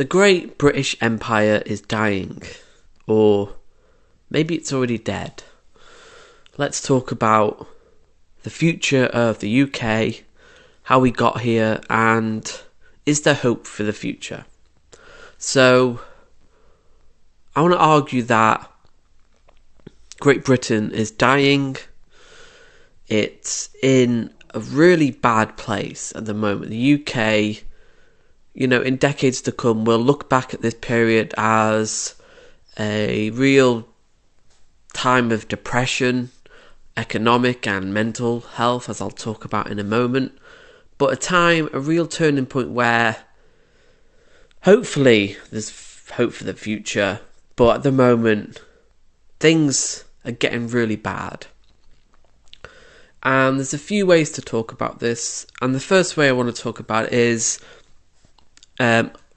The Great British Empire is dying, or maybe it's already dead. Let's talk about the future of the UK, how we got here, and is there hope for the future? So, I want to argue that Great Britain is dying. It's in a really bad place at the moment. The UK, in decades to come, we'll look back at this period as a real time of depression, economic and mental health, as I'll talk about in a moment, but a real turning point where hopefully there's hope for the future, but at the moment things are getting really bad. And there's a few ways to talk about this, and the first way I want to talk about is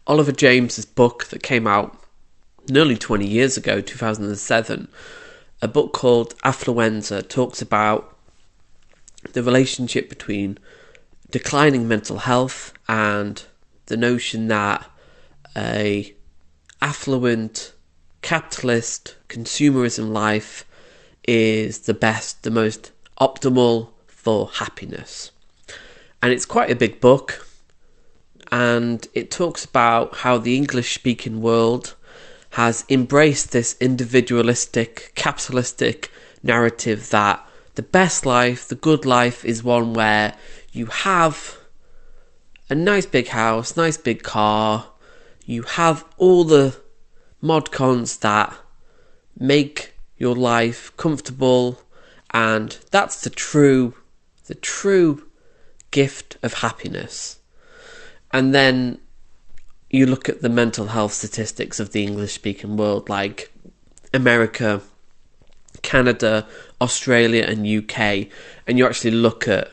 Oliver James's book that came out nearly 20 years ago, 2007, a book called Affluenza, talks about the relationship between declining mental health and the notion that a affluent, capitalist, consumerism life is the best, the most optimal for happiness. And it's quite a big book, and it talks about how the English-speaking world has embraced this individualistic, capitalistic narrative that the best life, the good life, is one where you have a nice big house, nice big car, you have all the mod cons that make your life comfortable, and that's the true gift of happiness. And then you look at the mental health statistics of the English-speaking world, like America, Canada, Australia and UK, and you actually look at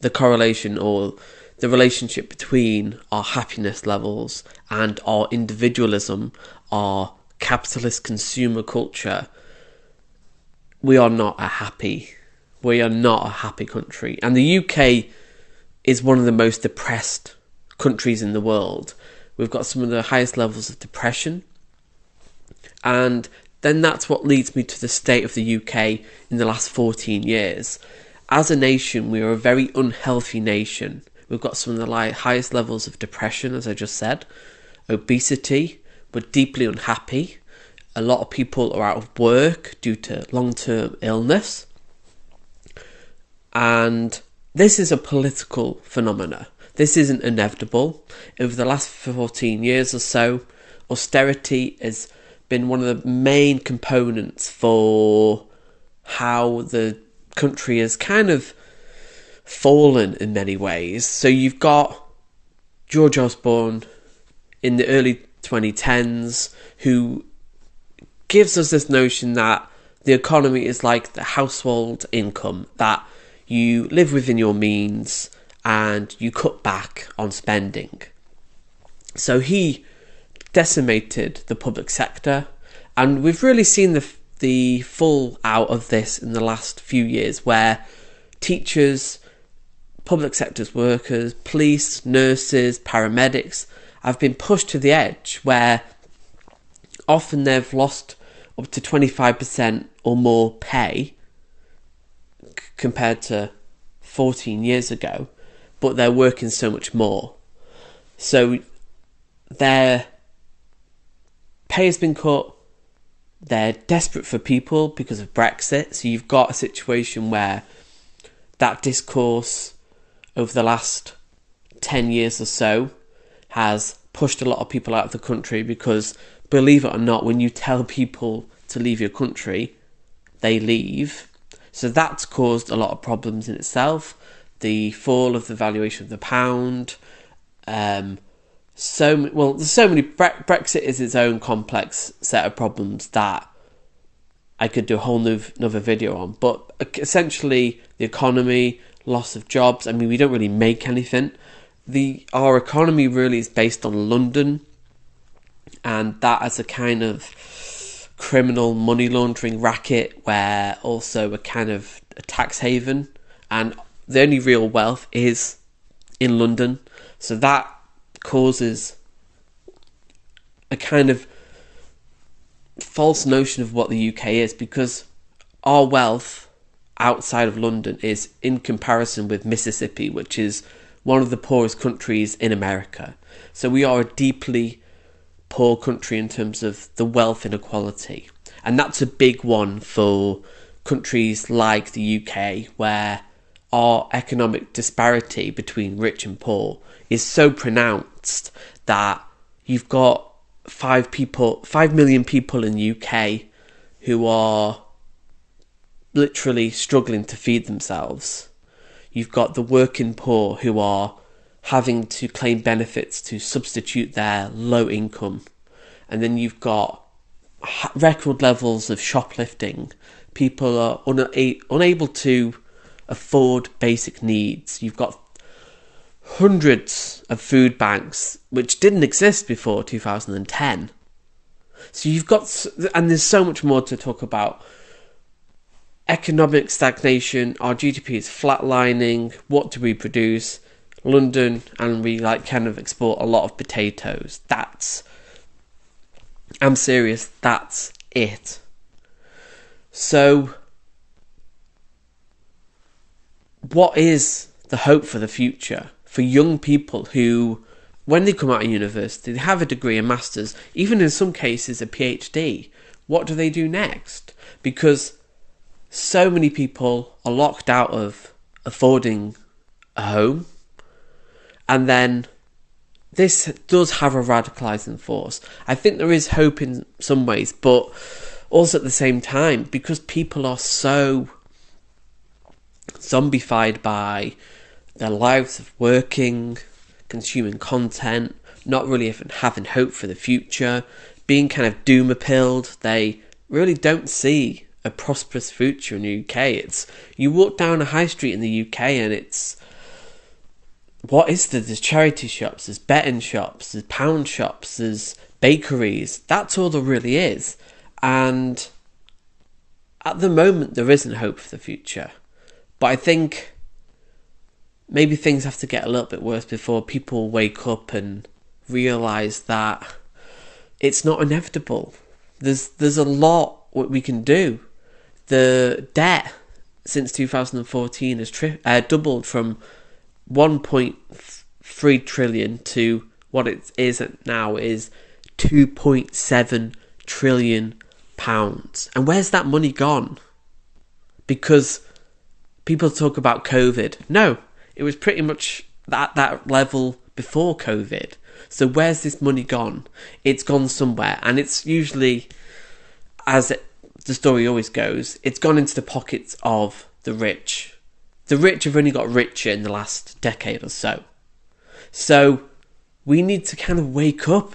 the correlation or the relationship between our happiness levels and our individualism, our capitalist consumer culture. We are not a happy country. And the UK is one of the most depressed countries in the world. We've got some of the highest levels of depression. And then that's what leads me to the state of the UK in the last 14 years. As a nation, we are a very unhealthy nation. We've got some of the highest levels of depression, as I just said. Obesity. We're deeply unhappy. A lot of people are out of work due to long-term illness. And this is a political phenomena. This isn't inevitable. Over the last 14 years or so, austerity has been one of the main components for how the country has kind of fallen in many ways. So you've got George Osborne in the early 2010s who gives us this notion that the economy is like the household income, that you live within your means and you cut back on spending. So he decimated the public sector, and we've really seen the full out of this in the last few years, where teachers, public sector workers, police, nurses, paramedics have been pushed to the edge, where often they've lost up to 25% or more pay compared to 14 years ago, but they're working so much more. So their pay has been cut. They're desperate for people because of Brexit. So you've got a situation where that discourse over the last 10 years or so has pushed a lot of people out of the country, because believe it or not, when you tell people to leave your country, they leave. So that's caused a lot of problems in itself. The fall of the valuation of the pound. There's so many. Brexit is its own complex set of problems that I could do a whole another video on. But essentially, the economy, loss of jobs. I mean, we don't really make anything. Our economy really is based on London, and that as a kind of criminal money laundering racket, where also a kind of a tax haven, and the only real wealth is in London. So that causes a kind of false notion of what the UK is, because our wealth outside of London is in comparison with Mississippi, which is one of the poorest countries in America. So we are a deeply poor country in terms of the wealth inequality. And that's a big one for countries like the UK, where our economic disparity between rich and poor is so pronounced that you've got 5 million people in the UK who are literally struggling to feed themselves. You've got the working poor who are having to claim benefits to substitute their low income. And then you've got record levels of shoplifting. People are unable to afford basic needs. You've got hundreds of food banks which didn't exist before 2010. So you've got, and there's so much more to talk about. Economic stagnation, our GDP is flatlining. What do we produce? London, and we kind of export a lot of potatoes. I'm serious, that's it. So what is the hope for the future for young people who, when they come out of university, they have a degree, a master's, even in some cases a PhD? What do they do next? Because so many people are locked out of affording a home, and then this does have a radicalising force. I think there is hope in some ways, but also at the same time, because people are so zombified by their lives of working, consuming content, not really even having hope for the future, being kind of doomer-pilled, they really don't see a prosperous future in the UK. You walk down a high street in the UK and there's charity shops, there's betting shops, there's pound shops, there's bakeries. That's all there really is. And at the moment, there isn't hope for the future. But I think maybe things have to get a little bit worse before people wake up and realise that it's not inevitable. There's a lot what we can do. The debt since 2014 has doubled from 1.3 trillion to what it is now is 2.7 trillion pounds. And where's that money gone? Because people talk about COVID. No, it was pretty much at that level before COVID. So where's this money gone? It's gone somewhere, and it's usually, the story always goes, it's gone into the pockets of the rich. The rich have only got richer in the last decade or so. So we need to kind of wake up,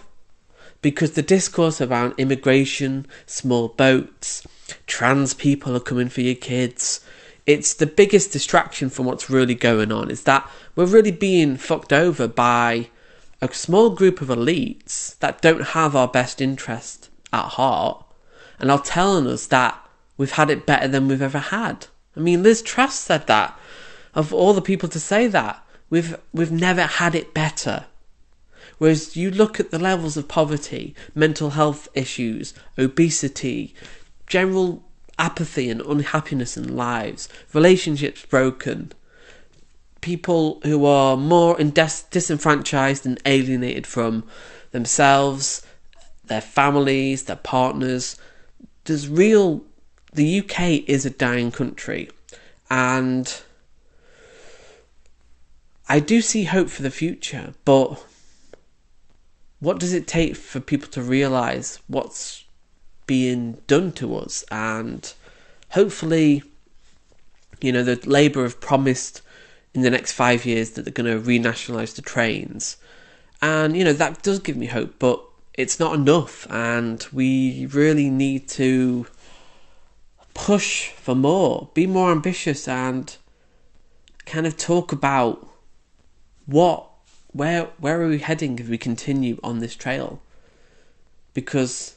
because the discourse around immigration, small boats, trans people are coming for your kids, it's the biggest distraction from what's really going on, is that we're really being fucked over by a small group of elites that don't have our best interest at heart and are telling us that we've had it better than we've ever had. I mean, Liz Truss said that. Of all the people to say that, we've never had it better. Whereas you look at the levels of poverty, mental health issues, obesity, general apathy and unhappiness in lives, relationships broken, people who are more disenfranchised and alienated from themselves, their families, their partners. The UK is a dying country, and I do see hope for the future, but what does it take for people to realise what's being done to us? And hopefully, the Labour have promised in the next 5 years that they're going to renationalise the trains. And, that does give me hope, but it's not enough. And we really need to push for more, be more ambitious, and kind of talk about where are we heading if we continue on this trail? Because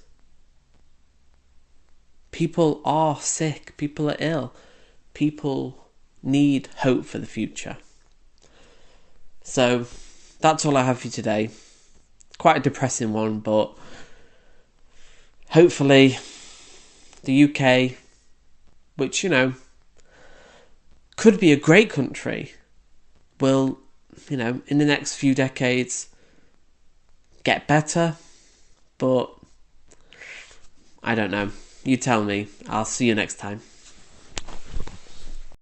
people are sick, people are ill, people need hope for the future. So that's all I have for you today. Quite a depressing one, but hopefully the UK, which, could be a great country, will, in the next few decades get better. But I don't know. You tell me. I'll see you next time.